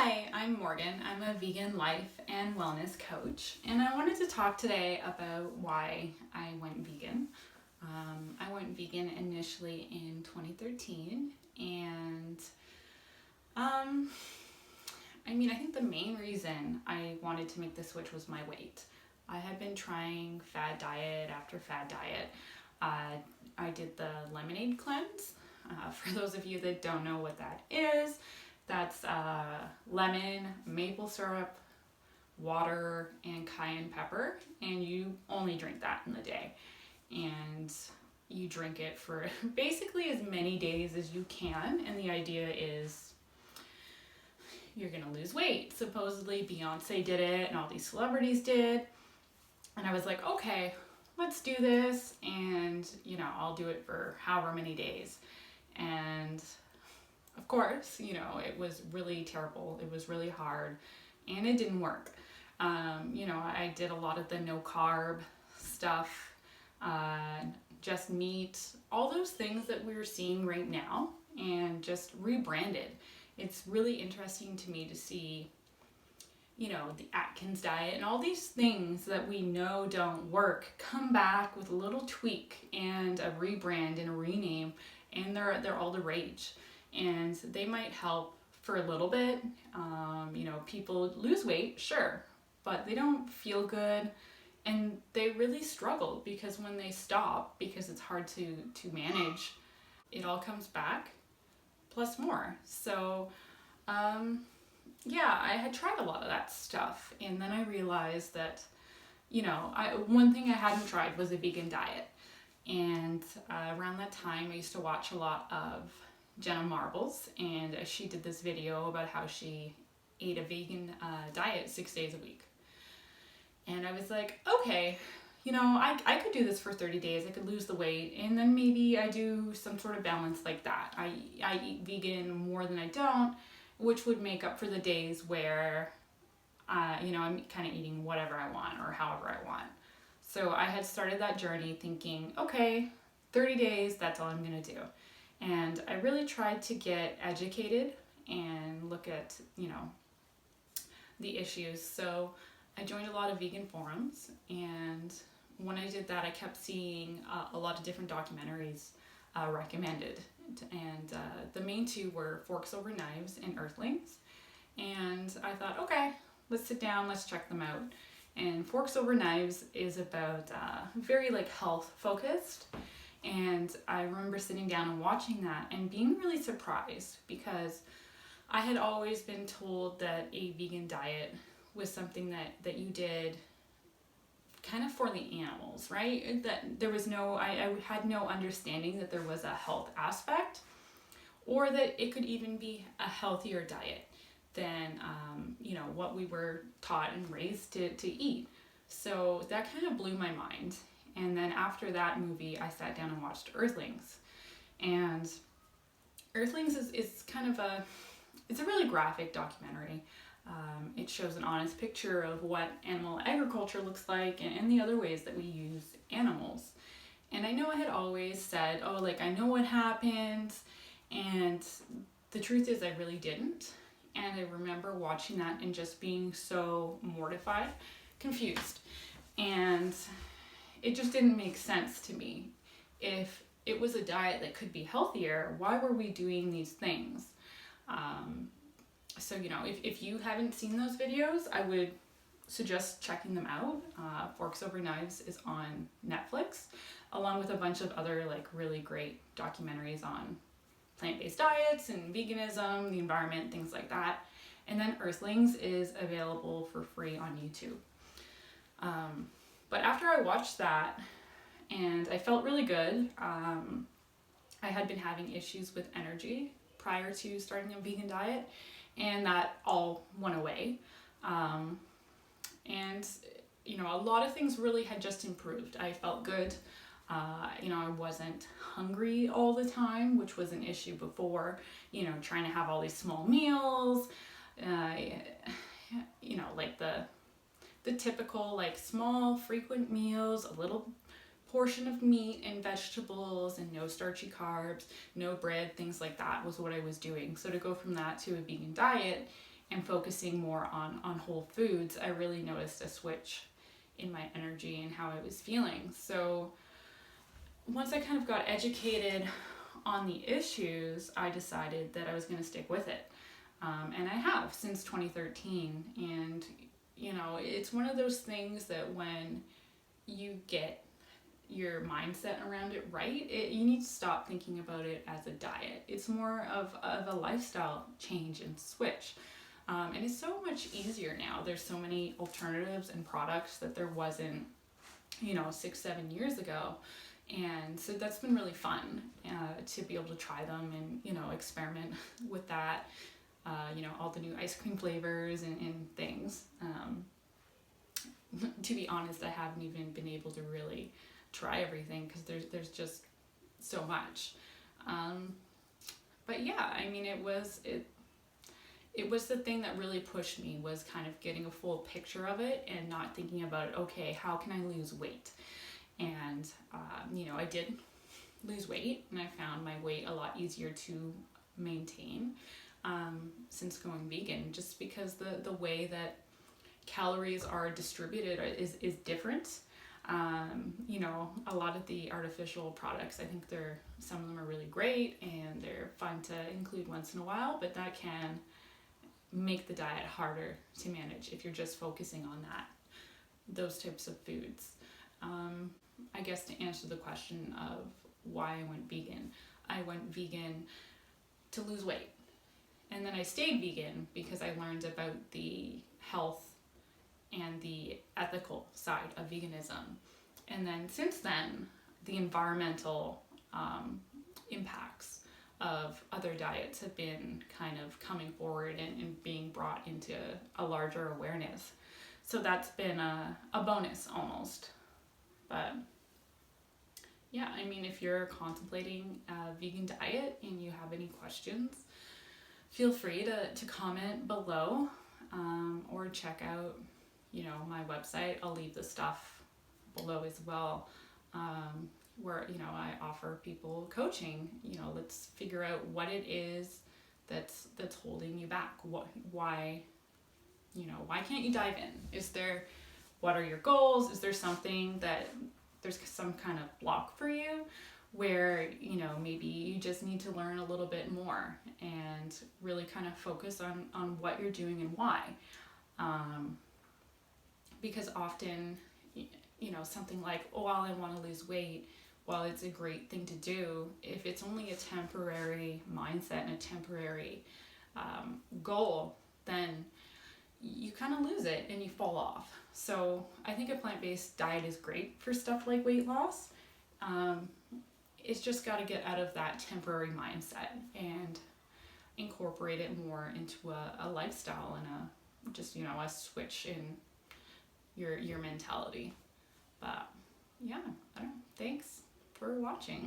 Hi, I'm Morgan. I'm a vegan life and wellness coach, and I wanted to talk today about why I went vegan. I went vegan initially in 2013, and I think the main reason I wanted to make the switch was my weight. I had been trying fad diet after fad diet. I did the lemonade cleanse. For those of you that don't know what that is, that's lemon, maple syrup, water, and cayenne pepper, and you only drink that in the day. And you drink it for basically as many days as you can, and the idea is you're gonna lose weight. Supposedly Beyonce did it, and all these celebrities did. And I was like, okay, let's do this, and I'll do it for however many days. And of course, it was really terrible. It was really hard, and it didn't work. I did a lot of the no carb stuff, just meat, all those things that we're seeing right now, and just rebranded. It's really interesting to me to see, the Atkins diet and all these things that we know don't work come back with a little tweak and a rebrand and a rename, and they're all the rage. And they might help for a little bit. People lose weight, sure, but they don't feel good, and they really struggle because when they stop, because it's hard to manage, it all comes back plus more. So I had tried a lot of that stuff, and then I realized that one thing I hadn't tried was a vegan diet. And around that time I used to watch a lot of Jenna Marbles, and she did this video about how she ate a vegan diet 6 days a week. And I was like, okay, I could do this for 30 days. I could lose the weight, and then maybe I do some sort of balance like that. I eat vegan more than I don't, which would make up for the days where, I'm kind of eating whatever I want or however I want. So I had started that journey thinking, okay, 30 days, that's all I'm going to do. And I really tried to get educated and look at, the issues. So I joined a lot of vegan forums, and when I did that, I kept seeing a lot of different documentaries recommended. And the main two were Forks Over Knives and Earthlings. And I thought, okay, let's sit down, let's check them out. And Forks Over Knives is about very health focused. And I remember sitting down and watching that and being really surprised, because I had always been told that a vegan diet was something that you did kind of for the animals, right? That there was I had no understanding that there was a health aspect, or that it could even be a healthier diet than what we were taught and raised to eat. So that kind of blew my mind. And then after that movie, I sat down and watched Earthlings. And Earthlings is kind of it's a really graphic documentary. It shows an honest picture of what animal agriculture looks like, and the other ways that we use animals. And I know I had always said, I know what happened, and the truth is I really didn't. And I remember watching that and just being so mortified, confused. And it just didn't make sense to me. If it was a diet that could be healthier, why were we doing these things? So if you haven't seen those videos, I would suggest checking them out. Forks Over Knives is on Netflix, along with a bunch of other really great documentaries on plant-based diets and veganism, the environment, things like that. And then Earthlings is available for free on YouTube. But after I watched that, and I felt really good, I had been having issues with energy prior to starting a vegan diet, and that all went away. And a lot of things really had just improved. I felt good. I wasn't hungry all the time, which was an issue before, trying to have all these small meals, the typical small frequent meals, a little portion of meat and vegetables, and no starchy carbs, no bread, things like that was what I was doing. So to go from that to a vegan diet and focusing more on whole foods, I really noticed a switch in my energy and how I was feeling. So once I kind of got educated on the issues, I decided that I was going to stick with it. And I have since 2013. And, you know, it's one of those things that when you get your mindset around it right, you need to stop thinking about it as a diet. It's more of a lifestyle change and switch. And it's so much easier now. There's so many alternatives and products that there wasn't, 6-7 years ago. And so that's been really fun to be able to try them and, experiment with that. All the new ice cream flavors and things. To be honest, I haven't even been able to really try everything because there's just so much. But yeah, I mean, it was the thing that really pushed me, was kind of getting a full picture of it and not thinking about, okay, how can I lose weight? And, I did lose weight, and I found my weight a lot easier to maintain since going vegan, just because the way that calories are distributed is different. A lot of the artificial products, I think some of them are really great and they're fun to include once in a while, but that can make the diet harder to manage if you're just focusing on those types of foods. I guess to answer the question of why I went vegan to lose weight. And then I stayed vegan because I learned about the health and the ethical side of veganism. And then since then, the environmental impacts of other diets have been kind of coming forward and being brought into a larger awareness. So that's been a bonus almost. But yeah, I mean, if you're contemplating a vegan diet and you have any questions, feel free to comment below or check out, my website. I'll leave the stuff below as well, where, I offer people coaching. Let's figure out what it is that's holding you back. Why can't you dive in? What are your goals? Is there something that there's some kind of block for you where, maybe you just need to learn a little bit more and really kind of focus on what you're doing and why. Because often, something like, oh, well, I want to lose weight, while it's a great thing to do, if it's only a temporary mindset and a temporary goal, then you kind of lose it and you fall off. So I think a plant-based diet is great for stuff like weight loss. It's just got to get out of that temporary mindset and incorporate it more into a lifestyle and a switch in your mentality. But yeah, I don't know. Thanks for watching.